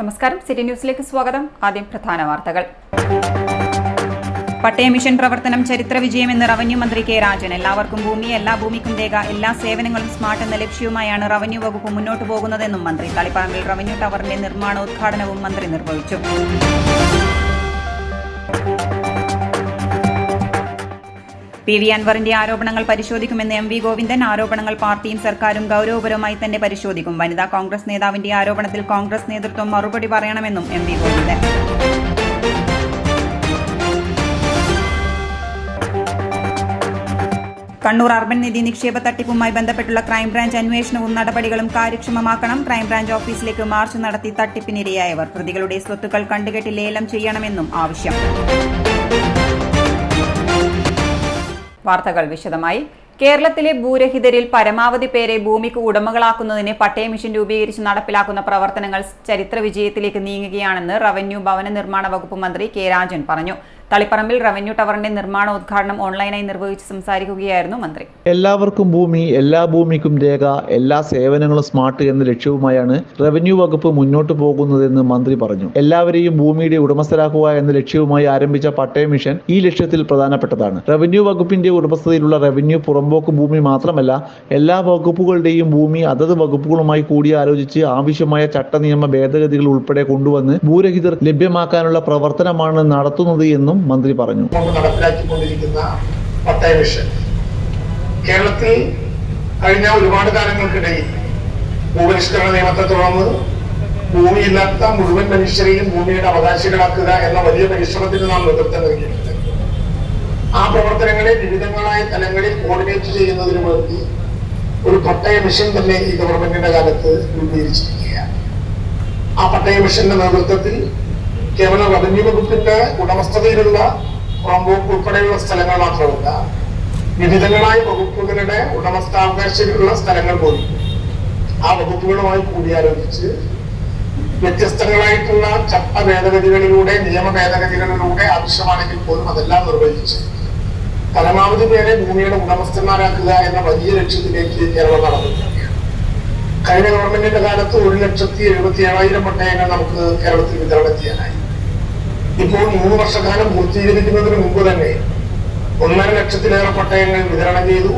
നമസ്കാരം, സിറ്റി ന്യൂസിലേക്ക് സ്വാഗതം. ആദ്യം പ്രധാന വാർത്തകൾ. പട്ടയ മിഷൻ പ്രവർത്തനം ചരിത്ര വിജയമെന്ന് റവന്യൂ മന്ത്രി കെ രാജൻ. എല്ലാവർക്കും ഭൂമി, എല്ലാ ഭൂമിക്കും രേഖ, എല്ലാ സേവനങ്ങളും സ്മാർട്ട് എന്ന ലക്ഷ്യവുമായാണ് റവന്യൂ വകുപ്പ് മുന്നോട്ട് പോകുന്നതെന്നും മന്ത്രി. തളിപ്പറമ്പിൽ റവന്യൂ ടവറിന്റെ നിർമ്മാണോദ്ഘാടനവും മന്ത്രി നിർവഹിച്ചു. പി വി അൻവറിന്റെ ആരോപണങ്ങൾ പരിശോധിക്കുമെന്ന് എം വി ഗോവിന്ദൻ. ആരോപണങ്ങൾ പാർട്ടിയും സർക്കാരും ഗൌരവപരമായി തന്നെ പരിശോധിക്കും. വനിതാ കോൺഗ്രസ് നേതാവിന്റെ ആരോപണത്തിൽ കോൺഗ്രസ് നേതൃത്വം മറുപടി പറയണമെന്നും M V Govindan. Kannur urban Nidhi നിക്ഷേപ തട്ടിപ്പുമായി ബന്ധപ്പെട്ടുള്ള ക്രൈംബ്രാഞ്ച് അന്വേഷണവും നടപടികളും കാര്യക്ഷമമാക്കണം. ക്രൈംബ്രാഞ്ച് ഓഫീസിലേക്ക് മാർച്ച് നടത്തി തട്ടിപ്പിനിരയായവർ. പ്രതികളുടെ സ്വത്തുക്കൾ കണ്ടുകെട്ടി ലേലം ചെയ്യണമെന്നും ആവശ്യം. വാർത്തകൾ വിശദമായി. കേരളത്തിലെ ഭൂരഹിതരിൽ പരമാവധി പേരെ ഭൂമിക്ക് ഉടമകളാക്കുന്നതിന് പട്ടയ മിഷൻ രൂപീകരിച്ച് നടപ്പിലാക്കുന്ന പ്രവർത്തനങ്ങൾ ചരിത്ര വിജയത്തിലേക്ക് നീങ്ങുകയാണെന്ന് റവന്യൂ ഭവന നിർമ്മാണ വകുപ്പ് മന്ത്രി കെ രാജൻ പറഞ്ഞു. തളിപ്പറമ്പിൽ റവന്യൂ ടവറിന്റെ നിർമ്മാണോദ്ഘാടനം ഓൺലൈനായി നിർവഹിച്ച് സംസാരിക്കുകയായിരുന്നു മന്ത്രി. എല്ലാവർക്കും ഭൂമി, എല്ലാ ഭൂമിക്കും രേഖ, എല്ലാ സേവനങ്ങളും സ്മാർട്ട് എന്ന ലക്ഷ്യവുമായാണ് റവന്യൂ വകുപ്പ് മുന്നോട്ട് പോകുന്നതെന്ന് മന്ത്രി പറഞ്ഞു. എല്ലാവരെയും ഭൂമിയുടെ ഉടമസ്ഥരാക്കുക എന്ന ലക്ഷ്യവുമായി ആരംഭിച്ച പട്ടയ മിഷൻ ഈ ലക്ഷ്യത്തിൽ പ്രധാനപ്പെട്ടതാണ്. റവന്യൂ വകുപ്പിന്റെ ഉടമസ്ഥതയിലുള്ള റവന്യൂ പുറമ്പോക്ക് ഭൂമി മാത്രമല്ല, എല്ലാ വകുപ്പുകളുടെയും ഭൂമി അതത് വകുപ്പുകളുമായി കൂടിയാലോചിച്ച് ആവശ്യമായ ചട്ട നിയമ ഭേദഗതികൾ ഉൾപ്പെടെ കൊണ്ടുവന്ന് ഭൂരഹിതർ ലഭ്യമാക്കാനുള്ള പ്രവർത്തനമാണ് നടത്തുന്നത് എന്നും മന്ത്രി പറഞ്ഞു. നടപ്പിലാക്കിക്കൊണ്ടിരിക്കുന്ന പട്ടയ മിഷൻ കേരളത്തിൽ കഴിഞ്ഞ ഒരുപാട് കാലങ്ങൾക്കിടയിൽ ഭൂപരിഷ്കരണ നിയമത്തെ തുടർന്ന് ഭൂമിയില്ലാത്ത മുഴുവൻ മനുഷ്യരെയും ഭൂമിയുടെ അവകാശികളാക്കുക എന്ന വലിയ പരിശ്രമത്തിന് നാം നേതൃത്വം നൽകിയിട്ടുണ്ട്. ആ പ്രവർത്തനങ്ങളെ വിവിധങ്ങളായ തലങ്ങളിൽ കോർഡിനേറ്റ് ചെയ്യുന്നതിന് വേണ്ടി ഒരു പട്ടയ മിഷൻ തന്നെ ഈ ഗവൺമെന്റിന്റെ കാലത്ത് രൂപീകരിച്ചിരിക്കുകയാണ്. ആ പട്ടയ മിഷന്റെ നേതൃത്വത്തിൽ കേവലം റവന്യൂ വകുപ്പിന്റെ ഉടമസ്ഥതയിലുള്ള പുറമ്പോക്ക് ഉൾപ്പെടെയുള്ള സ്ഥലങ്ങൾ മാത്രമല്ല, വിവിധങ്ങളായ വകുപ്പുകളുടെ ഉടമസ്ഥാവകാശമുള്ള സ്ഥലങ്ങൾ പോലും ആ വകുപ്പുകളുമായി കൂടിയാലോചിച്ച് വ്യത്യസ്തങ്ങളായിട്ടുള്ള ചട്ട ഭേദഗതികളിലൂടെ, നിയമ ഭേദഗതികളിലൂടെ ആവശ്യമാണെങ്കിൽ പോലും അതെല്ലാം നിർവഹിച്ച് പരമാവധി പേരെ ഭൂമിയുടെ ഉടമസ്ഥന്മാരാക്കുക എന്ന വലിയ ലക്ഷ്യത്തിലേക്ക് കേരളം നടന്നിരിക്കുകയാണ്. കഴിഞ്ഞ ഗവൺമെന്റിന്റെ കാലത്ത് 1,77,000 പട്ടയങ്ങൾ നമുക്ക് കേരളത്തിൽ വിതരണം ചെയ്യാനായി. ഇപ്പോൾ 3 വർഷക്കാലം പൂർത്തീകരിക്കുന്നതിന് മുമ്പ് തന്നെ 1.5 ലക്ഷത്തിലേറെ പട്ടയങ്ങൾ വിതരണം ചെയ്തു.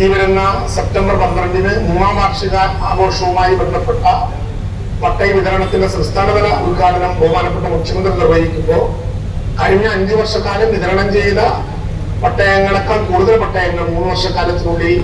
ഈ വരുന്ന സെപ്റ്റംബർ 12-ന് 3ാം വാർഷിക ആഘോഷവുമായി ബന്ധപ്പെട്ട പട്ടയ വിതരണത്തിന്റെ സംസ്ഥാനതല ഉദ്ഘാടനം ബഹുമാനപ്പെട്ട മുഖ്യമന്ത്രി നിർവഹിക്കുമ്പോൾ കഴിഞ്ഞ 5 വർഷക്കാലം വിതരണം ചെയ്ത പട്ടയങ്ങളെക്കാൾ കൂടുതൽ പട്ടയങ്ങൾ 3 വർഷക്കാലത്തിനുള്ളിൽ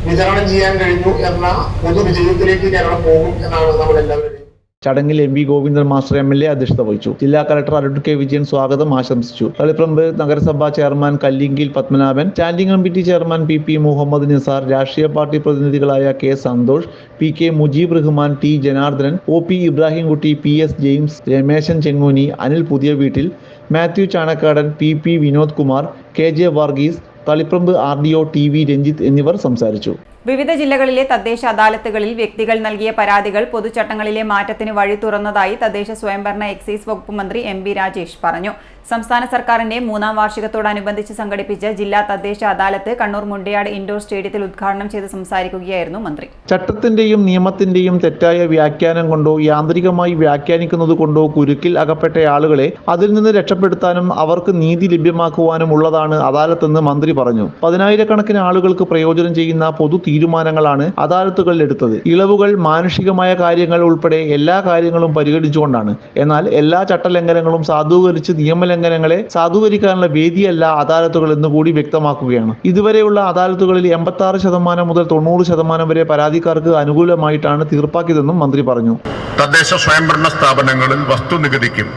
വിതരണം ചെയ്യാൻ കഴിഞ്ഞു എന്ന പൊതുവിജയത്തിലേക്ക് കേരളം പോകും എന്നാണ് നമ്മളെല്ലാവരും. ചടങ്ങിൽ M V Govindan master MLA അധ്യക്ഷത വഹിച്ചു. ജില്ലാ കളക്ടർ അരുൺ കെ വിജയൻ സ്വാഗതം ആശംസിച്ചു. തളിപ്പറമ്പ് നഗരസഭാ chairman Kallinkil Padmanabhan, standing committee chairman PP Muhammad Nisar, രാഷ്ട്രീയ പാർട്ടി പ്രതിനിധികളായ K Santhosh, PK Mujeeb Rahman, T Janardhanan, OP Ibrahimkutty, PS James, Rameshan Chengooni, Anil Puthiya Veettil, Mathew ചാണക്കാടൻ, PP Vinod Kumar, KJ Varghese, Taliparamba RDO TV Ranjith എന്നിവർ സംസാരിച്ചു. വിവിധ ജില്ലകളിലെ തദ്ദേശ അദാലത്തുകളിൽ വ്യക്തികൾ നൽകിയ പരാതികൾ പൊതുചട്ടങ്ങളിലെ മാറ്റത്തിന് വഴി തുറന്നതായി തദ്ദേശ സ്വയംഭരണ എക്സൈസ് വകുപ്പ് മന്ത്രി MB രാജേഷ് പറഞ്ഞു. സംസ്ഥാന സർക്കാരിന്റെ 3ാം വാർഷികത്തോടനുബന്ധിച്ച് സംഘടിപ്പിച്ച ജില്ലാ തദ്ദേശ അദാലത്ത് കണ്ണൂർ മുണ്ടയാട് ഇൻഡോർ സ്റ്റേഡിയത്തിൽ ഉദ്ഘാടനം ചെയ്ത് സംസാരിക്കുകയായിരുന്നു മന്ത്രി. ചട്ടത്തിന്റെയും നിയമത്തിന്റെയും തെറ്റായ വ്യാഖ്യാനം കൊണ്ടോ യാന്ത്രികമായി വ്യാഖ്യാനിക്കുന്നത് കൊണ്ടോ കുരുക്കിൽ അകപ്പെട്ട ആളുകളെ അതിൽ നിന്ന് രക്ഷപ്പെടുത്താനും അവർക്ക് നീതി ലഭ്യമാക്കുവാനും ഉള്ളതാണ് അദാലത്തെന്ന് മന്ത്രി പറഞ്ഞു. 10,000-കണക്കിന് ആളുകൾക്ക് പ്രയോജനം ചെയ്യുന്ന പൊതു തീരുമാനങ്ങളാണ് അദാലത്തുകളിൽ എടുത്തത്. ഇളവുകൾ, മാനുഷികമായ കാര്യങ്ങൾ ഉൾപ്പെടെ എല്ലാ കാര്യങ്ങളും പരിഗണിച്ചുകൊണ്ടാണ്. എന്നാൽ എല്ലാ ചട്ടലംഘനങ്ങളും സാധൂകരിച്ച് നിയമലംഘനങ്ങളെ സാധൂകരിക്കാനുള്ള വേദിയല്ല അദാലത്തുകൾ എന്നുകൂടി വ്യക്തമാക്കുകയാണ്. ഇതുവരെയുള്ള അദാലത്തുകളിൽ 86% മുതൽ 90% വരെ പരാതിക്കാർക്ക് അനുകൂലമായിട്ടാണ് തീർപ്പാക്കിയതെന്നും മന്ത്രി പറഞ്ഞു. തദ്ദേശ സ്വയംഭരണ സ്ഥാപനങ്ങളിൽ വസ്തുനികുതിക്കും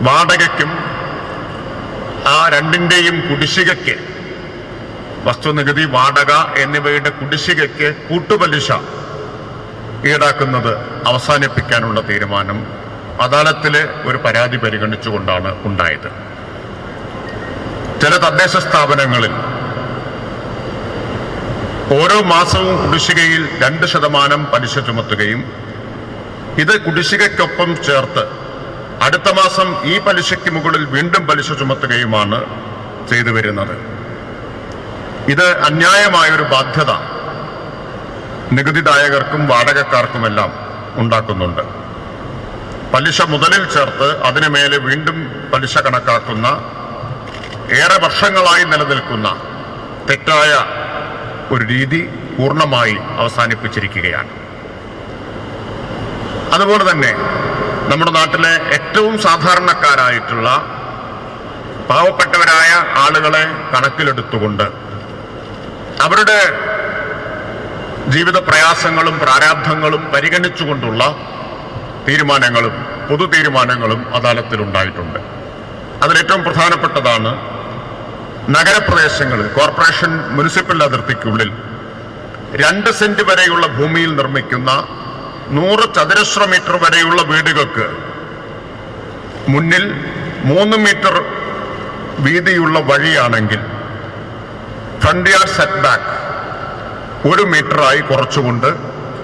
വാടകയ്ക്കും ആ രണ്ടിന്റെയും കുടിശ്ശികയ്ക്ക്, വസ്തുനികുതി, വാടക എന്നിവയുടെ കുടിശ്ശികയ്ക്ക് കൂട്ടുപലിശ ഈടാക്കുന്നത് അവസാനിപ്പിക്കാനുള്ള തീരുമാനം അദാലത്തിലെ ഒരു പരാതി പരിഗണിച്ചുകൊണ്ടാണ് ഉണ്ടായത്. ചില തദ്ദേശ സ്ഥാപനങ്ങളിൽ ഓരോ മാസവും കുടിശ്ശികയിൽ 2% പലിശ ചുമത്തുകയും ഇത് കുടിശ്ശികയ്ക്കൊപ്പം ചേർത്ത് അടുത്ത മാസം ഈ പലിശയ്ക്ക് മുകളിൽ വീണ്ടും പലിശ ചുമത്തുകയുമാണ് ചെയ്തു വരുന്നത്. ഇത് അന്യായമായൊരു ബാധ്യത നികുതിദായകർക്കും വാടകക്കാർക്കുമെല്ലാം ഉണ്ടാക്കുന്നുണ്ട്. പലിശ മുതലിൽ ചേർത്ത് അതിനു മേലെ വീണ്ടും പലിശ കണക്കാക്കുന്ന ഏറെ വർഷങ്ങളായി നിലനിൽക്കുന്ന തെറ്റായ ഒരു രീതി പൂർണ്ണമായി അവസാനിപ്പിച്ചിരിക്കുകയാണ്. അതുപോലെ തന്നെ നമ്മുടെ നാട്ടിലെ ഏറ്റവും സാധാരണക്കാരായിട്ടുള്ള പാവപ്പെട്ടവരായ ആളുകളെ കണക്കിലെടുത്തുകൊണ്ട് അവരുടെ ജീവിത പ്രയാസങ്ങളും പ്രാരാബ്ധങ്ങളും പരിഗണിച്ചുകൊണ്ടുള്ള തീരുമാനങ്ങളും പൊതു തീരുമാനങ്ങളും അദാലത്തിലുണ്ടായിട്ടുണ്ട്. അതിലേറ്റവും പ്രധാനപ്പെട്ടതാണ് നഗരപ്രദേശങ്ങളിൽ കോർപ്പറേഷൻ മുനിസിപ്പൽ അതിർത്തിക്കുള്ളിൽ 2 സെന്റ് വരെയുള്ള ഭൂമിയിൽ നിർമ്മിക്കുന്ന 100 ചതുരശ്ര മീറ്റർ വരെയുള്ള വീടുകൾക്ക് മുന്നിൽ 3 മീറ്റർ വീതിയുള്ള വഴിയാണെങ്കിൽ ഫ്രണ്ട് യാർഡ് സെറ്റ് ബാക്ക് 1 മീറ്ററായി കുറച്ചുകൊണ്ട്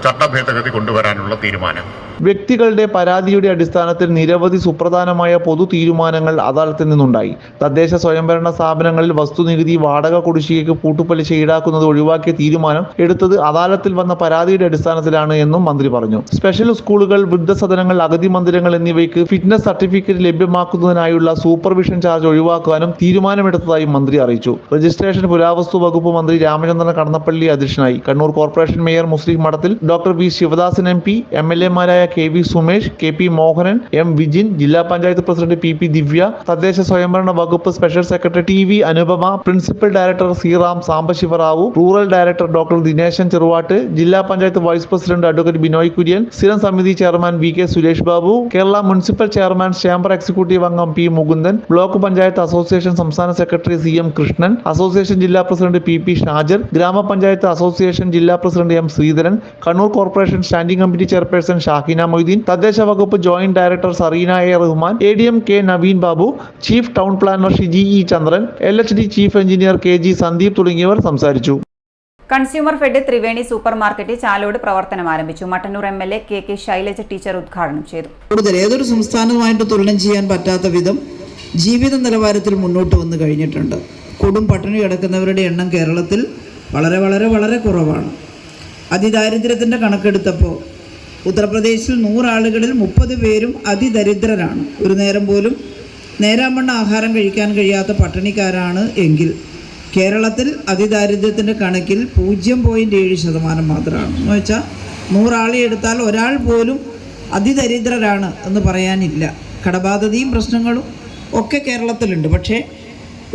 ചട്ടഭേദഗതി കൊണ്ടുവരാനുള്ള തീരുമാനം. വ്യക്തികളുടെ പരാതിയുടെ അടിസ്ഥാനത്തിൽ നിരവധി സുപ്രധാനമായ പൊതു തീരുമാനങ്ങൾ അദാലത്തിൽ നിന്നുണ്ടായി. തദ്ദേശ സ്വയംഭരണ സ്ഥാപനങ്ങളിൽ വസ്തുനികുതി, വാടക കുടിശ്ശികയ്ക്ക് പൂട്ടുപലിശ ഈടാക്കുന്നത് ഒഴിവാക്കിയ തീരുമാനം എടുത്തത് അദാലത്തിൽ വന്ന പരാതിയുടെ അടിസ്ഥാനത്തിലാണ് എന്നും മന്ത്രി പറഞ്ഞു. സ്പെഷ്യൽ സ്കൂളുകൾ, വൃദ്ധസദനങ്ങൾ, അഗതി മന്ദിരങ്ങൾ എന്നിവയ്ക്ക് ഫിറ്റ്നസ് സർട്ടിഫിക്കറ്റ് ലഭ്യമാക്കുന്നതിനായുള്ള സൂപ്പർവിഷൻ ചാർജ് ഒഴിവാക്കാനും തീരുമാനമെടുത്തതായി മന്ത്രി അറിയിച്ചു. രജിസ്ട്രേഷൻ പുരാവസ്തു വകുപ്പ് മന്ത്രി രാമചന്ദ്രൻ കടന്നപ്പള്ളി അധ്യക്ഷനായി. Kannur corporation mayor Muslih Madathil doctor V Sivadasan MP, MLA-മാരായ KV Sumesh, KP Mohanan, M Vijin, ജില്ലാ പഞ്ചായത്ത് പ്രസിഡന്റ് PP ദിവ്യ, തദ്ദേശ സ്വയംഭരണ വകുപ്പ് special secretary TV Anupama, principal director Sriram Sambasivarao, rural director doctor Dineshan Cheruvatt, ജില്ലാ panchayat vice president advocate Binoy Kurian, സ്ഥിരം സമിതി chairman VK Suresh Babu, Kerala municipal chairman chamber executive അംഗം P Mukundan, block panchayat association സംസ്ഥാന സെക്രട്ടറി CM കൃഷ്ണൻ, അസോസിയേഷൻ ജില്ലാ പ്രസിഡന്റ് PP ഷാജർ, ഗ്രാമപഞ്ചായത്ത് അസോസിയേഷൻ ജില്ലാ president M Sreedharan, Kannur corporation standing committee chairperson Shahina Moideen, തദ്ദേശ വകുപ്പ് joint director Zarina A Rahman, ADM K Naveen Babu, chief town planar Shiji E Chandran, LHD chief engineer KG Sandeep തുടങ്ങിയവർ സംസാരിച്ചു. Consumer fed Triveni super market Chalode പ്രവർത്തനം ആരംഭിച്ചു. Mattannur MLA KK Shailaja teacher ഉദ്ഘാടനം ചെയ്തു. കൂടുതൽ ഏതൊരു സംസ്ഥാനവുമായിട്ട് തുലനം ചെയ്യാൻ പറ്റാത്ത വിധം ജീവിത നിലവാരത്തിൽ മുന്നോട്ട് വന്നു കഴിഞ്ഞിട്ടുണ്ട്. കൊടും പട്ടിണി കിടക്കുന്നവരുടെ എണ്ണം കേരളത്തിൽ വളരെ വളരെ വളരെ കുറവാണ്. അതിദാരിദ്ര്യത്തിൻ്റെ കണക്കെടുത്തപ്പോൾ ഉത്തർപ്രദേശിൽ 100 ആളുകളിൽ 30 പേരും അതിദരിദ്രരാണ്. ഒരു നേരം പോലും നേരാമണ്ണ ആഹാരം കഴിക്കാൻ കഴിയാത്ത പട്ടിണിക്കാരാണ് എങ്കിൽ കേരളത്തിൽ അതിദാരിദ്ര്യത്തിൻ്റെ കണക്കിൽ 0.7% മാത്രമാണ്. എന്ന് വെച്ചാൽ 100 ആളെ എടുത്താൽ ഒരാൾ പോലും അതിദരിദ്രരാണ് എന്ന് പറയാനില്ല. കടബാധ്യതയും പ്രശ്നങ്ങളും ഒക്കെ കേരളത്തിലുണ്ട്. പക്ഷേ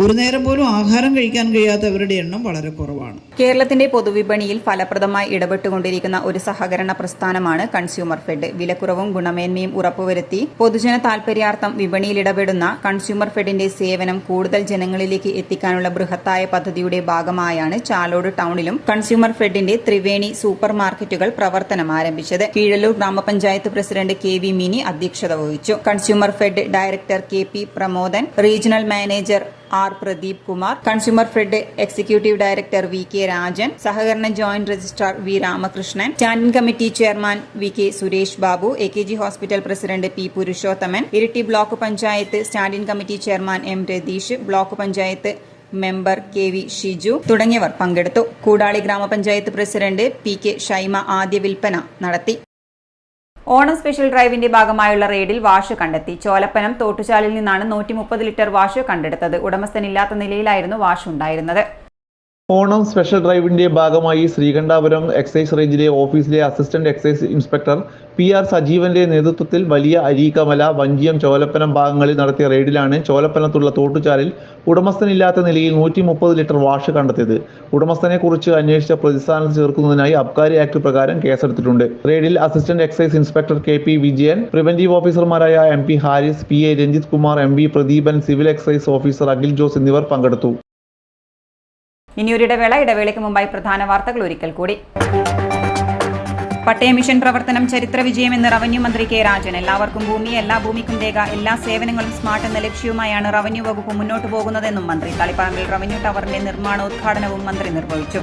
ഒരു നേരം പോലും ആഹാരം കഴിക്കാൻ കഴിയാത്തവരുടെ എണ്ണം വളരെ കുറവാണ്. കേരളത്തിന്റെ പൊതുവിപണിയിൽ ഫലപ്രദമായി ഇടപെട്ടുകൊണ്ടിരിക്കുന്ന ഒരു സഹകരണ പ്രസ്ഥാനമാണ് കൺസ്യൂമർ ഫെഡ്. വിലക്കുറവും ഗുണമേന്മയും ഉറപ്പുവരുത്തി പൊതുജന താൽപര്യാർത്ഥം വിപണിയിൽ ഇടപെടുന്ന കൺസ്യൂമർ ഫെഡിന്റെ സേവനം കൂടുതൽ ജനങ്ങളിലേക്ക് എത്തിക്കാനുള്ള ബൃഹത്തായ പദ്ധതിയുടെ ഭാഗമായാണ് ചാലോട് ടൗണിലും കൺസ്യൂമർ ഫെഡിന്റെ ത്രിവേണി സൂപ്പർ മാർക്കറ്റുകൾ പ്രവർത്തനം ആരംഭിച്ചത്. കീഴല്ലൂർ ഗ്രാമപഞ്ചായത്ത് പ്രസിഡന്റ് KV മിനി അധ്യക്ഷത വഹിച്ചു. Consumer fed director KP Pramodan, regional manager R Pradeep Kumar, consumer fed executive director VK Rajan, സഹകരണ joint registrar V Ramakrishnan, standing committee chairman VK Suresh Babu, AKG hospital president P Purushothaman, Iritty block panchayat standing committee chairman M Ratheesh, block panchayat member KV Shiju തുടങ്ങിയവർ പങ്കെടുത്തു. കൂടാളി ഗ്രാമപഞ്ചായത്ത് president PK Shaima ആദ്യ വിൽപ്പന നടത്തി. Onam special ഡ്രൈവിന്റെ ഭാഗമായുള്ള റെയ്ഡിൽ wash കണ്ടെത്തി. ചോലപ്പനം തോട്ടുചാലിൽ നിന്നാണ് 130 ലിറ്റർ വാഷ് കണ്ടെടുത്തത്. ഉടമസ്ഥനില്ലാത്ത നിലയിലായിരുന്നു വാഷ് ഉണ്ടായിരുന്നത്. ഓണം സ്പെഷ്യൽ ഡ്രൈവിന്റെ ഭാഗമായി ശ്രീകണ്ഠാപുരം എക്സൈസ് റേഞ്ചിലെ ഓഫീസിലെ അസിസ്റ്റന്റ് എക്സൈസ് ഇൻസ്പെക്ടർ PR സജീവന്റെ നേതൃത്വത്തിൽ വലിയ അരീക്കമല, വഞ്ചിയം, ചോലപ്പനം ഭാഗങ്ങളിൽ നടത്തിയ റെയ്ഡിലാണ് ചോലപ്പനത്തുള്ള തോട്ടുചാലിൽ ഉടമസ്ഥനില്ലാത്ത നിലയിൽ 130 ലിറ്റർ വാഷ് കണ്ടെത്തിയത്. ഉടമസ്ഥനെ കുറിച്ച് അന്വേഷിച്ച പ്രതിസ്ഥാനത്ത് ചേർക്കുന്നതിനായി അബ്കാരി ആക്ട് പ്രകാരം കേസെടുത്തിട്ടുണ്ട്. റെയ്ഡിൽ assistant excise inspector KP Vijayan, preventive ഓഫീസർമാരായ MP Haris, PA Ranjith Kumar, MV Pradeepan, civil excise officer Akhil Jose എന്നിവർ പങ്കെടുത്തു. ഇടവേളയ്ക്ക് മുമ്പായി പ്രധാന വാർത്തകൾ ഒരിക്കൽ കൂടി. പട്ടയ മിഷൻ പ്രവർത്തനം ചരിത്ര വിജയമെന്ന് റവന്യൂ മന്ത്രി K രാജൻ. എല്ലാവർക്കും ഭൂമി, എല്ലാ ഭൂമിക്കും രേഖ, എല്ലാ സേവനങ്ങളും സ്മാർട്ട് എന്ന ലക്ഷ്യവുമായാണ് റവന്യൂ വകുപ്പ് മുന്നോട്ട് പോകുന്നതെന്നും മന്ത്രി. തളിപ്പറമ്പിൽ റവന്യൂ ടവറിന്റെ നിർമ്മാണോദ്ഘാടനവും മന്ത്രി നിർവഹിച്ചു.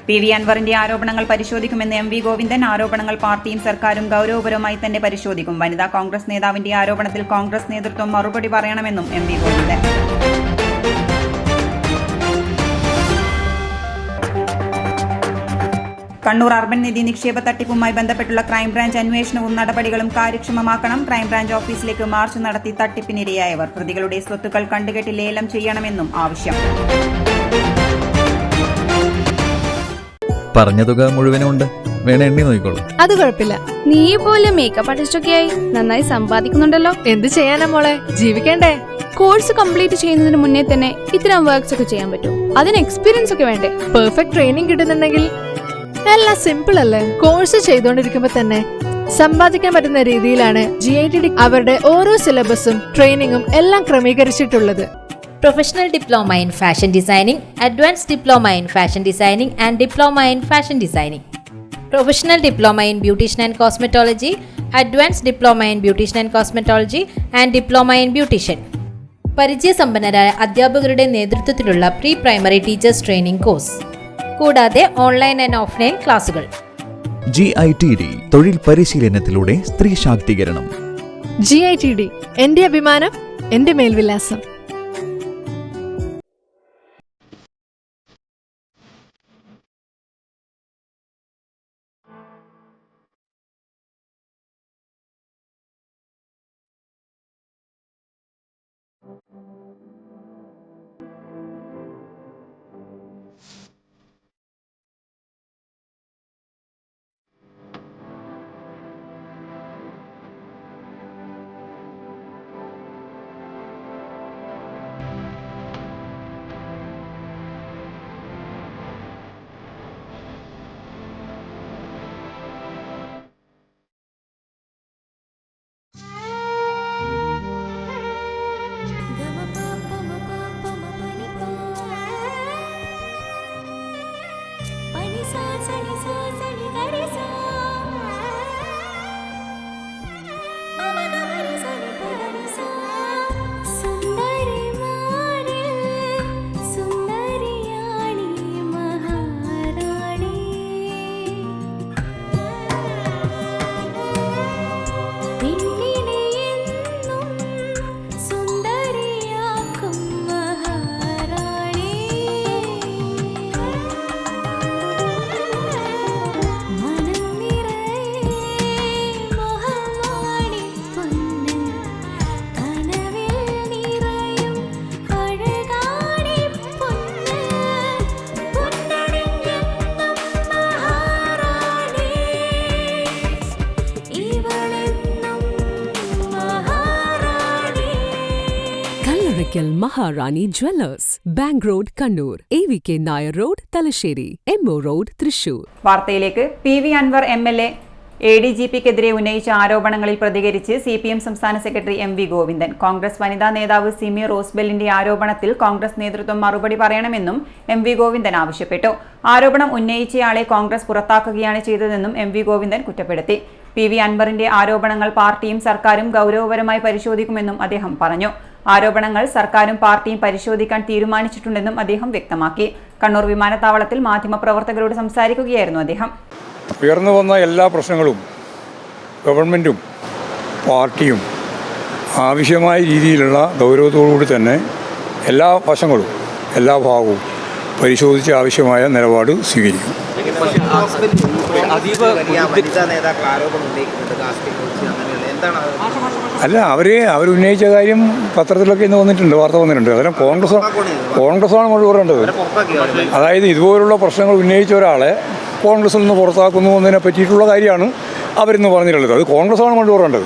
PV അൻവറിന്റെ ആരോപണങ്ങൾ പരിശോധിക്കുമെന്ന് MV ഗോവിന്ദൻ. ആരോപണങ്ങൾ പാർട്ടിയും സർക്കാരും ഗൌരവപരമായി തന്നെ പരിശോധിക്കും. വനിതാ കോൺഗ്രസ് നേതാവിന്റെ ആരോപണത്തിൽ കോൺഗ്രസ് നേതൃത്വം മറുപടി പറയണമെന്നും MV ഗോവിന്ദൻ. കണ്ണൂർ അർബൻ നിധി നിക്ഷേപ തട്ടിപ്പുമായി ബന്ധപ്പെട്ടുള്ള ക്രൈംബ്രാഞ്ച് അന്വേഷണവും നടപടികളും കാര്യക്ഷമമാക്കണം. ക്രൈംബ്രാഞ്ച് ഓഫീസിലേക്ക് മാർച്ച് നടത്തി തട്ടിപ്പിനിരയായവർ. പ്രതികളുടെ സ്വത്തുക്കൾ കണ്ടുകെട്ടി ലേലം ചെയ്യണമെന്നും ആവശ്യം. പറഞ്ഞ തുക മുഴുവനുണ്ട്, വേണ എണ്ണി നോക്കിക്കോളൂ. അത് കുഴപ്പമില്ല. നീ പോലെ മേക്കപ്പ് ആർട്ടിസ്റ്റൊക്കെ ആയി നന്നായി സമ്പാദിക്കുന്നുണ്ടല്ലോ. എന്ത് ചെയ്യാനാ മോളെ, ജീവിക്കണ്ടേ? കോഴ്സ് കംപ്ലീറ്റ് ചെയ്യുന്നതിന് മുന്നേ തന്നെ ഇത്തരം വർക്ക്സ് ഒക്കെ ചെയ്യാൻ പറ്റും. അതിന് എക്സ്പീരിയൻസ് ഒക്കെ വേണ്ടേ? പെർഫെക്റ്റ് ട്രെയിനിങ് കിട്ടുന്നുണ്ടെങ്കിൽ എല്ലാം സിമ്പിൾ അല്ലേ? കോഴ്സ് ചെയ്തുകൊണ്ടിരിക്കുമ്പോ തന്നെ സമ്പാദിക്കാൻ പറ്റുന്ന രീതിയിലാണ് GITD അവരുടെ ഓരോ സിലബസും ട്രെയിനിങ്ങും എല്ലാം ക്രമീകരിച്ചിട്ടുള്ളത്. Professional Diploma in Fashion Designing, Advanced Diploma in Fashion Designing and Diploma in Fashion Designing. Professional Diploma in Beautician and Cosmetology, Advanced Diploma in Beautician and Cosmetology and Diploma in Beautician. പരിചയസമ്പന്നരായ അധ്യാപകരുടെ നേതൃത്വത്തിലുള്ള pre primary teachers training course, കൂടാതെ online and offline ക്ലാസുകൾ. GITD തൊഴിൽ പരിശീലനത്തിലൂടെ സ്ത്രീ ശാക്തീകരണം. GITD എന്റെ അഭിമാനം, എന്റെ മേൽവിലാസം. Maharani jewellers, bank road Kannur, AVK Nair road Thalassery, MO road Thrissur. വാർത്തയിലേക്ക്. PV അൻവർ MLA ADGPക്കെതിരെ ഉന്നയിച്ച ആരോപണങ്ങളിൽ പ്രതികരിച്ച് CPM സംസ്ഥാന സെക്രട്ടറി MV ഗോവിന്ദൻ. കോൺഗ്രസ് വനിതാ നേതാവ് സിമി റോസ്ബെല്ലിന്റെ ആരോപണത്തിൽ കോൺഗ്രസ് നേതൃത്വം മറുപടി പറയണമെന്നും MV ഗോവിന്ദൻ ആവശ്യപ്പെട്ടു. ആരോപണം ഉന്നയിച്ചയാളെ കോൺഗ്രസ് പുറത്താക്കുകയാണ് ചെയ്തതെന്നും MV ഗോവിന്ദൻ കുറ്റപ്പെടുത്തി. PV അൻവറിന്റെ ആരോപണങ്ങൾ പാർട്ടിയും സർക്കാരും ഗൗരവപരമായി പരിശോധിക്കുമെന്നും അദ്ദേഹം പറഞ്ഞു. ആരോപണങ്ങൾ സർക്കാരും പാർട്ടിയും പരിശോധിക്കാൻ തീരുമാനിച്ചിട്ടുണ്ടെന്നും അദ്ദേഹം വ്യക്തമാക്കി. കണ്ണൂർ വിമാനത്താവളത്തിൽ മാധ്യമപ്രവർത്തകരോട് സംസാരിക്കുകയായിരുന്നു അദ്ദേഹം. ഉയർന്നു വന്ന എല്ലാ പ്രശ്നങ്ങളും ഗവൺമെൻറ്റും പാർട്ടിയും ആവശ്യമായ രീതിയിലുള്ള ഗൗരവത്തോടുകൂടി തന്നെ എല്ലാ വശങ്ങളും എല്ലാ ഭാഗവും പരിശോധിച്ച് ആവശ്യമായ നിലപാട് സ്വീകരിക്കും. അല്ല, അവരുന്നയിച്ച കാര്യം പത്രത്തിലൊക്കെ ഇന്ന് വന്നിട്ടുണ്ട്, വാർത്ത വന്നിട്ടുണ്ട്. അതെല്ലാം കോൺഗ്രസ്സാണ് മറുപടി പറയേണ്ടത്. അതായത് ഇതുപോലുള്ള പ്രശ്നങ്ങൾ ഉന്നയിച്ച ഒരാളെ കോൺഗ്രസിൽ നിന്ന് പുറത്താക്കുന്നു എന്നതിനെ പറ്റിയിട്ടുള്ള കാര്യമാണ് അവരിന്ന് പറഞ്ഞിട്ടുള്ളത്. അത് കോൺഗ്രസ്സാണ് മറുപടി പറയേണ്ടത്.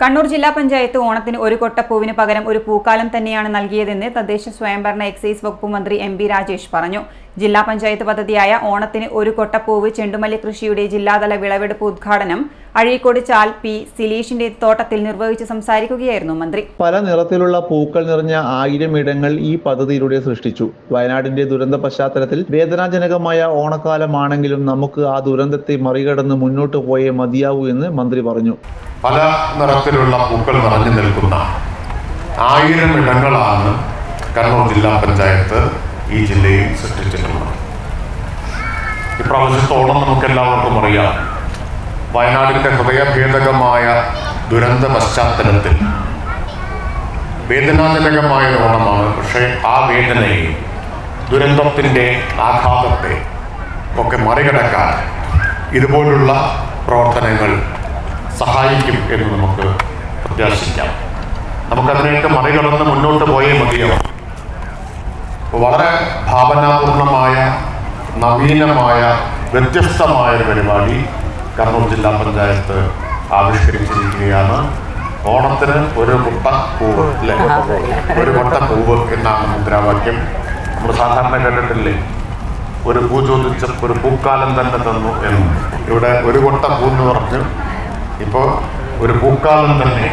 കണ്ണൂർ ജില്ലാ പഞ്ചായത്ത് ഓണത്തിന് ഒരു കൊട്ടപ്പൂവിന് പകരം ഒരു പൂക്കാലം തന്നെയാണ് നൽകിയതെന്ന് തദ്ദേശ സ്വയംഭരണ എക്സൈസ് വകുപ്പ് മന്ത്രി MB രാജേഷ് പറഞ്ഞു. ജില്ലാ പഞ്ചായത്ത് പദ്ധതിയായ ഓണത്തിന് ഒരു കൊട്ടപ്പൂവ് ചെണ്ടുമല്ലി കൃഷിയുടെ ജില്ലാതല വിളവെടുപ്പ് ഉദ്ഘാടനം അഴീക്കോട് ചാൽ P സിലീഷിന്റെ തോട്ടത്തിൽ നിർവഹിച്ച് സംസാരിക്കുകയായിരുന്നു മന്ത്രി. പല നിറത്തിലുള്ള പൂക്കൾ നിറഞ്ഞ 1000 ഇടങ്ങൾ ഈ പദ്ധതിയിലൂടെ സൃഷ്ടിച്ചു. വയനാടിന്റെ ദുരന്ത പശ്ചാത്തലത്തിൽ വേദനാജനകമായ ഓണക്കാലമാണെങ്കിലും നമുക്ക് ആ ദുരന്തത്തെ മറികടന്ന് മുന്നോട്ട് പോയേ മതിയാവൂ എന്ന് മന്ത്രി പറഞ്ഞു. പല നിറത്തിലുള്ള പൂക്കൾ നിറഞ്ഞു നിൽക്കുന്ന 1000 ഇടങ്ങളാണ് കണ്ണൂർ ജില്ലാ പഞ്ചായത്ത് ഈ ജില്ലയിൽ സൃഷ്ടിച്ചിട്ടുള്ളത്. ഇപ്രാവശ്യത്തെ ഓണം നമുക്കെല്ലാവർക്കും അറിയാം. വയനാടിൻ്റെ ഹൃദയഭേദകമായ ദുരന്ത പശ്ചാത്തലത്തിൽ വേദനാജനകമായ ഓണമാണ്. പക്ഷേ ആ വേദനയെ, ദുരന്തത്തിൻ്റെ ആഘാതത്തെ ഒക്കെ മറികടക്കാൻ ഇതുപോലുള്ള പ്രവർത്തനങ്ങൾ സഹായിക്കും എന്ന് നമുക്ക് പ്രത്യാശിക്കാം. നമുക്കതിനെയൊക്കെ മറികടന്ന് മുന്നോട്ട് പോയേ മതിയാവും. വളരെ ഭാവനാപൂർണമായ, നവീനമായ, വ്യത്യസ്തമായ ഒരു പരിപാടി കണ്ണൂർ ജില്ലാ പഞ്ചായത്ത് ആവിഷ്കരിച്ചിരിക്കുകയാണ്. ഓണത്തിന് ഒരു മുട്ട പൂവ്, അല്ലേ? ഒരു മുട്ട പൂവ് എന്നാണ് മുദ്രാവാക്യം. നമ്മൾ സാധാരണ കേട്ടിട്ടില്ലേ, ഒരു പൂ ചോദിച്ച ഒരു പൂക്കാലം തന്നെ തന്നു എന്ന്. ഇവിടെ ഒരു കൊട്ട പൂന്ന് പറഞ്ഞു, ഇപ്പോൾ ഒരു പൂക്കാലം തന്നെ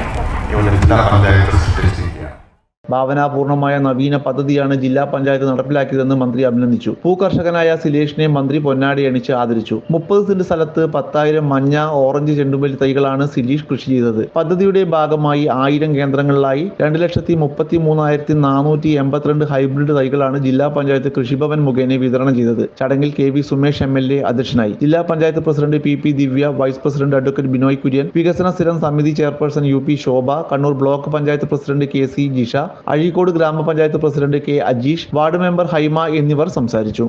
ഇവിടെ ജില്ലാ പഞ്ചായത്ത് സൃഷ്ടിച്ചിരിക്കുകയാണ്. ഭാവനാപൂർണമായ നവീന പദ്ധതിയാണ് ജില്ലാ പഞ്ചായത്ത് നടപ്പിലാക്കിയതെന്ന് മന്ത്രി അഭിനന്ദിച്ചു. പൂക്കർഷകനായ സിലേഷിനെ മന്ത്രി പൊന്നാടി അണിച്ച് ആദരിച്ചു. 30 സെന്റ് സ്ഥലത്ത് 10,000 മഞ്ഞ, ഓറഞ്ച് ചെണ്ടുമല്ലി തൈകളാണ് സിലീഷ് കൃഷി ചെയ്തത്. പദ്ധതിയുടെ ഭാഗമായി 1000 കേന്ദ്രങ്ങളിലായി 2,33,482 ഹൈബ്രിഡ് തൈകളാണ് ജില്ലാ പഞ്ചായത്ത് കൃഷിഭവൻ മുഖേന വിതരണം ചെയ്തത്. ചടങ്ങിൽ KV സുമേഷ് MLA അധ്യക്ഷനായി. ജില്ലാ panchayat president PP Divya, vice president advocate Binoy Kurian, വികസന സ്ഥിരം സമിതി chairperson UP Shobha, Kannur block panchayat president KC Jisha, Azhikode ഗ്രാമപഞ്ചായത്ത് president K Ajeesh, ward member Haima എന്നിവർ സംസാരിച്ചു.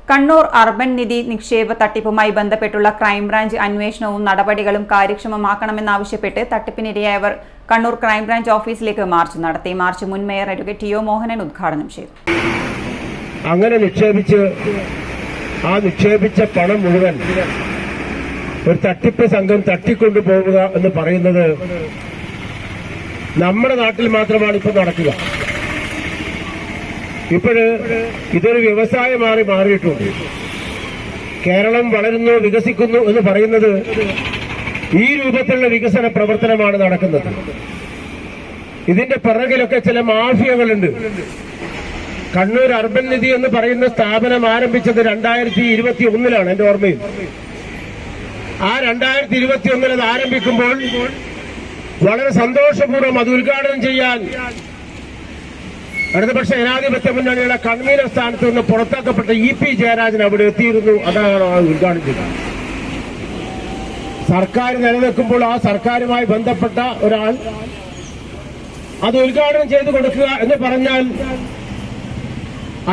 കണ്ണൂർ അർബൻ നിധി നിക്ഷേപ തട്ടിപ്പുമായി ബന്ധപ്പെട്ടുള്ള ക്രൈംബ്രാഞ്ച് അന്വേഷണവും നടപടികളും കാര്യക്ഷമമാക്കണമെന്നാവശ്യപ്പെട്ട് തട്ടിപ്പിനിരയായവർ കണ്ണൂർ ക്രൈംബ്രാഞ്ച് ഓഫീസിലേക്ക് മാർച്ച് നടത്തി. മാർച്ച് മുൻ മേയർ അഡ്വക്കേറ്റ് TO മോഹനൻ ഉദ്ഘാടനം ചെയ്തു. അങ്ങനെ നിക്ഷേപിച്ച പണം മുഴുവൻ ഒരു തട്ടിപ്പ് സംഘം തട്ടിക്കൊണ്ടുപോവുക എന്ന് പറയുന്നത് നമ്മുടെ നാട്ടിൽ മാത്രമാണ് ഇപ്പോൾ നടക്കുക. ഇതൊരു വ്യവസായമായി മാറിയിട്ടുണ്ട്. കേരളം വളരുന്നു, വികസിക്കുന്നു എന്ന് പറയുന്നത് ഈ രൂപത്തിലുള്ള വികസന പ്രവർത്തനമാണ് നടക്കുന്നത്. ഇതിന്റെ പിറകിലൊക്കെ ചില മാഫിയകളുണ്ട്. കണ്ണൂർ അർബൻ നിധി എന്ന് പറയുന്ന സ്ഥാപനം ആരംഭിച്ചത് 2021 എന്റെ ഓർമ്മയിൽ. ആ 2021 അത് ആരംഭിക്കുമ്പോൾ വളരെ സന്തോഷപൂർവ്വം അത് ഉദ്ഘാടനം ചെയ്യാൻ ഇടതുപക്ഷ ജനാധിപത്യ മുന്നണിയുടെ കൺവീനർ സ്ഥാനത്ത് നിന്ന് പുറത്താക്കപ്പെട്ട EP ജയരാജൻ അവിടെ എത്തിയിരുന്നു. അതാണ് ഉദ്ഘാടനം ചെയ്തത്. സർക്കാർ നിലനിൽക്കുമ്പോൾ ആ സർക്കാരുമായി ബന്ധപ്പെട്ട ഒരാൾ അത് ഉദ്ഘാടനം ചെയ്തു കൊടുക്കുക എന്ന് പറഞ്ഞാൽ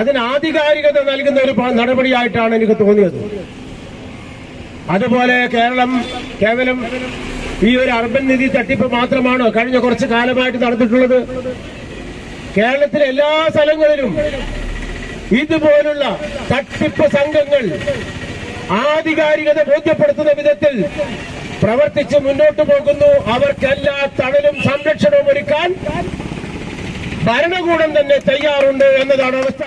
അതിന് ആധികാരികത നൽകുന്ന ഒരു നടപടിയായിട്ടാണ് എനിക്ക് തോന്നിയത്. അതുപോലെ കേരളം കേവലം ഈ ഒരു അർബൻ നിധി തട്ടിപ്പ് മാത്രമാണോ കഴിഞ്ഞ കുറച്ച് കാലമായിട്ട് നടന്നിട്ടുള്ളത്? കേരളത്തിലെ എല്ലാ സ്ഥലങ്ങളിലും ഇതുപോലുള്ള തട്ടിപ്പ് സംഘങ്ങൾ ആധികാരികത ബോധ്യപ്പെടുത്തുന്ന വിധത്തിൽ പ്രവർത്തിച്ച് മുന്നോട്ട് പോകുന്നു. അവർക്കെല്ലാ തണലും സംരക്ഷണവും ഒരുക്കാൻ ഭരണകൂടം തന്നെ തയ്യാറുണ്ട് എന്നതാണ് അവസ്ഥ.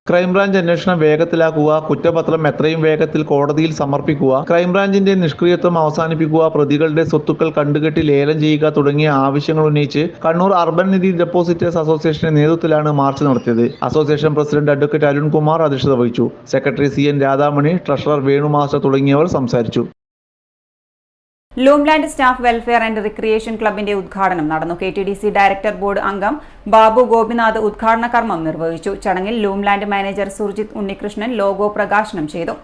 ക്രൈംബ്രാഞ്ച് അന്വേഷണം വേഗത്തിലാക്കുക, കുറ്റപത്രം എത്രയും വേഗത്തിൽ കോടതിയിൽ സമർപ്പിക്കുക, ക്രൈംബ്രാഞ്ചിന്റെ നിഷ്ക്രിയത്വം അവസാനിപ്പിക്കുക, പ്രതികളുടെ സ്വത്തുക്കൾ കണ്ടുകെട്ടി ലേലം ചെയ്യുക തുടങ്ങിയ ആവശ്യങ്ങൾ ഉന്നയിച്ച് കണ്ണൂർ അർബൻ നിധി ഡെപ്പോസിറ്റേഴ്സ് അസോസിയേഷന്റെ നേതൃത്വത്തിലാണ് മാർച്ച് നടത്തിയത്. അസോസിയേഷൻ പ്രസിഡന്റ് അഡ്വക്കേറ്റ് അരുൺകുമാർ അധ്യക്ഷത വഹിച്ചു. Secretary CN Radhamani, treasurer Venu master തുടങ്ങിയവർ സംസാരിച്ചു. Loomland staff welfare and recreation ക്ലബിന്റെ ഉദ്ഘാടനം നടന്നു. KTDC ഡയറക്ടർ ബോർഡ് അംഗം ബാബു ഗോപിനാഥ് ഉദ്ഘാടന കർമ്മം നിർവഹിച്ചു. ചടങ്ങിൽ Loomland manager Surjith Unnikrishnan logo പ്രകാശനം ചെയ്തു.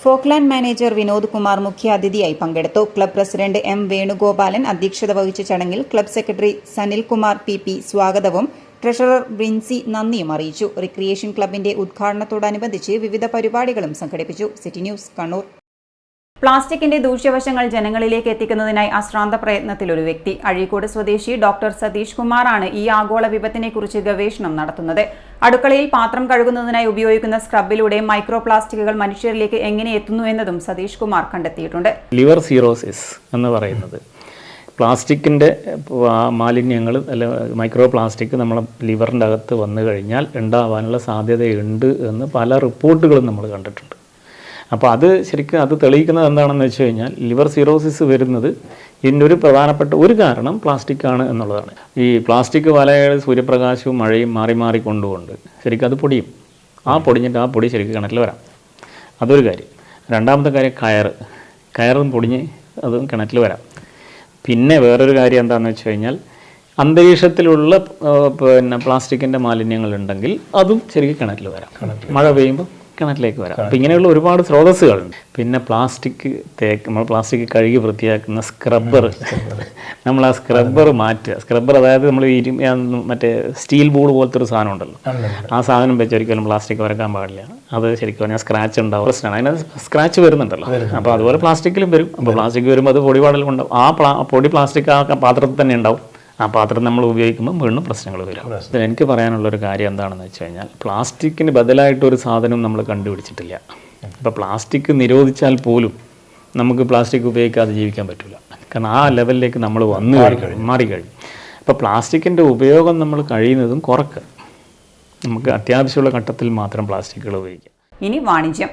ഫോക്ലാൻഡ് മാനേജർ വിനോദ് കുമാർ മുഖ്യാതിഥിയായി പങ്കെടുത്തു. ക്ലബ് പ്രസിഡന്റ് M വേണുഗോപാലൻ അധ്യക്ഷത വഹിച്ച ചടങ്ങിൽ club secretary Sanil Kumar PP സ്വാഗതവും ട്രഷറർ ബ്രിൻസി നന്ദിയും അറിയിച്ചു. റിക്രിയേഷൻ ക്ലബിന്റെ ഉദ്ഘാടനത്തോടനുബന്ധിച്ച് വിവിധ പരിപാടികളും സംഘടിപ്പിച്ചു. City news Kannur. പ്ലാസ്റ്റിക്കിന്റെ ദൂഷ്യവശങ്ങൾ ജനങ്ങളിലേക്ക് എത്തിക്കുന്നതിനായി അശ്രാന്ത പ്രയത്നത്തിലൊരു വ്യക്തി. അഴീക്കോട് സ്വദേശി ഡോക്ടർ സതീഷ് കുമാറാണ് ഈ ആഗോള വിപത്തിനെക്കുറിച്ച് ഗവേഷണം നടത്തുന്നത്. അടുക്കളയിൽ പാത്രം കഴുകുന്നതിനായി ഉപയോഗിക്കുന്ന സ്ക്രബിലൂടെ മൈക്രോ പ്ലാസ്റ്റിക്കുകൾ മനുഷ്യരിലേക്ക് എങ്ങനെ എത്തുന്നു എന്നതും സതീഷ് കുമാർ കണ്ടെത്തിയിട്ടുണ്ട്. ലിവർ സിറോസിസ് എന്ന് പറയുന്നത് പ്ലാസ്റ്റിക്കിൻ്റെ മാലിന്യങ്ങൾ അല്ല മൈക്രോ പ്ലാസ്റ്റിക് നമ്മളെ ലിവറിൻ്റെ അകത്ത് വന്നു കഴിഞ്ഞാൽ ഉണ്ടാവാനുള്ള സാധ്യതയുണ്ട് എന്ന് പല റിപ്പോർട്ടുകളും നമ്മൾ കണ്ടിട്ടുണ്ട്. അപ്പോൾ അത് ശരിക്കും അത് തെളിയിക്കുന്നത് എന്താണെന്ന് വെച്ച് കഴിഞ്ഞാൽ ലിവർ സിറോസിസ് വരുന്നത് ഇതിൻ്റെ ഒരു പ്രധാനപ്പെട്ട ഒരു കാരണം പ്ലാസ്റ്റിക്കാണ് എന്നുള്ളതാണ്. ഈ പ്ലാസ്റ്റിക് വലയുടെ സൂര്യപ്രകാശവും മഴയും മാറി മാറി കൊണ്ടുകൊണ്ട് ശരിക്കും അത് പൊടിയും. ആ പൊടി ശരിക്കും കിണറ്റിൽ വരാം. അതൊരു കാര്യം. രണ്ടാമത്തെ കാര്യം കയറും പൊടിഞ്ഞ് അതും കിണറ്റിൽ വരാം. പിന്നെ വേറൊരു കാര്യം എന്താണെന്ന് വെച്ച് കഴിഞ്ഞാൽ അന്തരീക്ഷത്തിലുള്ള പ്ലാസ്റ്റിക്കിൻ്റെ മാലിന്യങ്ങളുണ്ടെങ്കിൽ അതും ശരിക്കും കിണറ്റിൽ വരാം. മഴ പെയ്യുമ്പോൾ കിണറ്റിലേക്ക് വരാം. അപ്പോൾ ഇങ്ങനെയുള്ള ഒരുപാട് സ്രോതസ്സുകളുണ്ട്. പിന്നെ നമ്മൾ പ്ലാസ്റ്റിക് കഴുകി വൃത്തിയാക്കുന്ന സ്ക്രബ്ബർ, നമ്മൾ ആ സ്ക്രബ്ബർ മാറ്റുക. സ്ക്രബ്ബർ അതായത് നമ്മൾ മറ്റേ സ്റ്റീൽ ബോർഡ് പോലത്തെ ഒരു സാധനം ഉണ്ടല്ലോ, ആ സാധനം വെച്ച് ഒരിക്കലും പ്ലാസ്റ്റിക് വരക്കാൻ പാടില്ല. അത് ശരിക്കും പറഞ്ഞാൽ സ്ക്രാച്ച് ഉണ്ടാവും, പ്രശ്നമാണ്. അതിനകത്ത് സ്ക്രാച്ച് വരുന്നുണ്ടല്ലോ. അപ്പോൾ അതുപോലെ പ്ലാസ്റ്റിക്കിലും വരും. അപ്പോൾ പ്ലാസ്റ്റിക് വരുമ്പോൾ അത് പൊടിപാടലുണ്ടാവും. ആ പൊടി പ്ലാസ്റ്റിക് ആ പാത്രത്തിൽ തന്നെ ഉണ്ടാവും. ആ പാത്രം നമ്മൾ ഉപയോഗിക്കുമ്പോൾ വീണ്ടും പ്രശ്നങ്ങൾ വരും. എനിക്ക് പറയാനുള്ളൊരു കാര്യം എന്താണെന്ന് വെച്ച് കഴിഞ്ഞാൽ, പ്ലാസ്റ്റിക്കിന് ബദലായിട്ടൊരു സാധനം നമ്മൾ കണ്ടുപിടിച്ചിട്ടില്ല. ഇപ്പോൾ പ്ലാസ്റ്റിക് നിരോധിച്ചാൽ പോലും നമുക്ക് പ്ലാസ്റ്റിക് ഉപയോഗിക്കാതെ ജീവിക്കാൻ പറ്റില്ല. കാരണം ആ ലെവലിലേക്ക് നമ്മൾ മാറിക്കഴിഞ്ഞു. അപ്പോൾ പ്ലാസ്റ്റിക്കിൻ്റെ ഉപയോഗം നമ്മൾ കഴിയുന്നതും കുറക്കുക. നമുക്ക് അത്യാവശ്യമുള്ള ഘട്ടത്തിൽ മാത്രം പ്ലാസ്റ്റിക്കുകൾ ഉപയോഗിക്കാം. ഇനി വാണിജ്യം.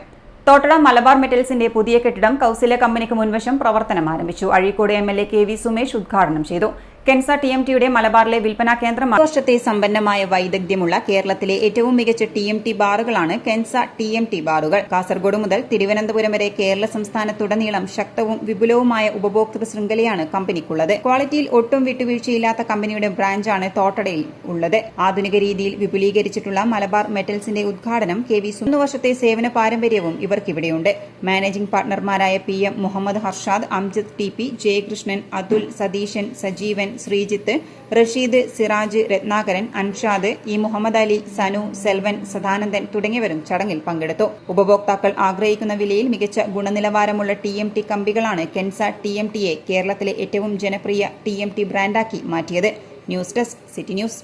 തോട്ടട മലബാർ മെറ്റൽസിന്റെ പുതിയ കെട്ടിടം കൗസല്യ കമ്പനിക്ക് മുൻവശം പ്രവർത്തനം ആരംഭിച്ചു. അഴീക്കോട് MLA KV സുമേഷ് ഉദ്ഘാടനം ചെയ്തു. കെൻസ TMTയുടെ മലബാറിലെ വിൽപ്പനാ കേന്ദ്രമാണ്. വർഷത്തെ സമ്പന്നമായ വൈദഗ്ധ്യമുള്ള കേരളത്തിലെ ഏറ്റവും മികച്ച TMT ബാറുകളാണ് കെൻസ TMT ബാറുകൾ. കാസർഗോഡ് മുതൽ തിരുവനന്തപുരം വരെ കേരള സംസ്ഥാനത്തുടനീളം ശക്തവും വിപുലവുമായ ഉപഭോക്തൃ ശൃംഖലയാണ് കമ്പനിക്കുള്ളത്. ക്വാളിറ്റിയിൽ ഒട്ടും വിട്ടുവീഴ്ചയില്ലാത്ത കമ്പനിയുടെ ബ്രാഞ്ചാണ് തോട്ടടയിൽ ഉള്ളത്. ആധുനിക രീതിയിൽ വിപുലീകരിച്ചിട്ടുള്ള മലബാർ മെറ്റൽസിന്റെ ഉദ്ഘാടനം KV 3 വർഷത്തെ സേവന പാരമ്പര്യവും ഇവർക്കിവിടെയുണ്ട്. മാനേജിംഗ് പാർട്ണർമാരായ PM മുഹമ്മദ് ഹർഷാദ്, അംജദ് TP, ജയകൃഷ്ണൻ, അതുൽ, സതീശൻ, സജീവൻ, ശ്രീജിത്ത്, റഷീദ്, സിറാജ്, രത്നാകരൻ, അൻഷാദ്, മുഹമ്മദ് അലി, സനു, സെൽവൻ, സദാനന്ദൻ തുടങ്ങിയവരും ചടങ്ങിൽ പങ്കെടുത്തു. ഉപഭോക്താക്കൾ ആഗ്രഹിക്കുന്ന വിലയിൽ മികച്ച ഗുണനിലവാരമുള്ള TMT കമ്പികളാണ് കെൻസ TMTയെ കേരളത്തിലെ ഏറ്റവും ജനപ്രിയ TMT ബ്രാൻഡാക്കി മാറ്റിയത്. News desk city news.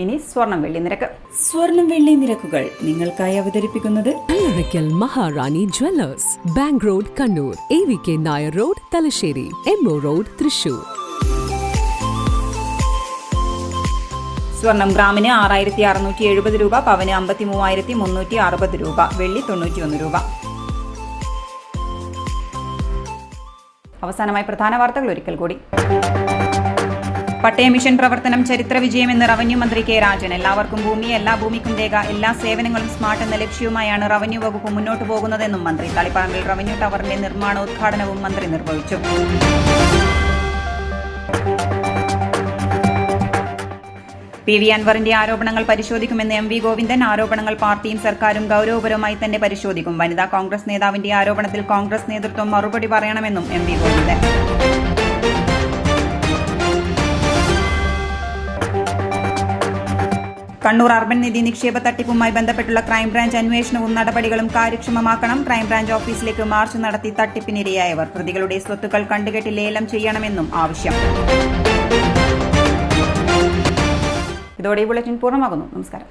ഇനി സ്വർണം വെള്ളി നിരക്ക്. സ്വർണം വെള്ളി നിരക്കുകൾ നിങ്ങൾക്കായി അവതരിപ്പിക്കുന്നത് Kallarakkal Maharani jewellers, bank road Kannur, AVK Nair road Thalassery, MO road Thrissur. സ്വർണം ഗ്രാമിന് 6670 രൂപ, പവന് 53,360 രൂപ, വെള്ളി 91 രൂപ. അവസാനമായി പ്രധാന വാർത്തകൾ ഒരിക്കൽ കൂടി. പട്ടയ മിഷൻ പ്രവർത്തനം ചരിത്ര വിജയമെന്ന് റവന്യൂ മന്ത്രി K രാജൻ. എല്ലാവർക്കും ഭൂമി, എല്ലാ ഭൂമിക്കും രേഖ, എല്ലാ സേവനങ്ങളും സ്മാർട്ട് എന്ന ലക്ഷ്യവുമായാണ് റവന്യൂ വകുപ്പ് മുന്നോട്ട് പോകുന്നതെന്നും മന്ത്രി. തളിപ്പറമ്പിൽ റവന്യൂ ടവറിന്റെ നിർമ്മാണോദ്ഘാടനവും മന്ത്രി നിർവഹിച്ചു. PV അൻവറിന്റെ ആരോപണങ്ങൾ പരിശോധിക്കുമെന്ന് MV ഗോവിന്ദൻ. ആരോപണങ്ങൾ പാർട്ടിയും സർക്കാരും ഗൌരവപരമായി തന്നെ പരിശോധിക്കും. വനിതാ കോൺഗ്രസ് നേതാവിന്റെ ആരോപണത്തിൽ കോൺഗ്രസ് നേതൃത്വം മറുപടി പറയണമെന്നും MV ഗോവിന്ദൻ. കണ്ണൂർ അർബൻ നിധി നിക്ഷേപ തട്ടിപ്പുമായി ബന്ധപ്പെട്ടുള്ള ക്രൈംബ്രാഞ്ച് അന്വേഷണവും നടപടികളും കാര്യക്ഷമമാക്കണം. ക്രൈംബ്രാഞ്ച് ഓഫീസിലേക്ക് മാർച്ച് നടത്തി തട്ടിപ്പിനിരയായവർ. പ്രതികളുടെ സ്വത്തുക്കൾ കണ്ടുകെട്ടി ലേലം ചെയ്യണമെന്നും ആവശ്യം. ഇതോടെ ബുള്ളറ്റിൻ പൂർണ്ണമാകുന്നു. നമസ്കാരം.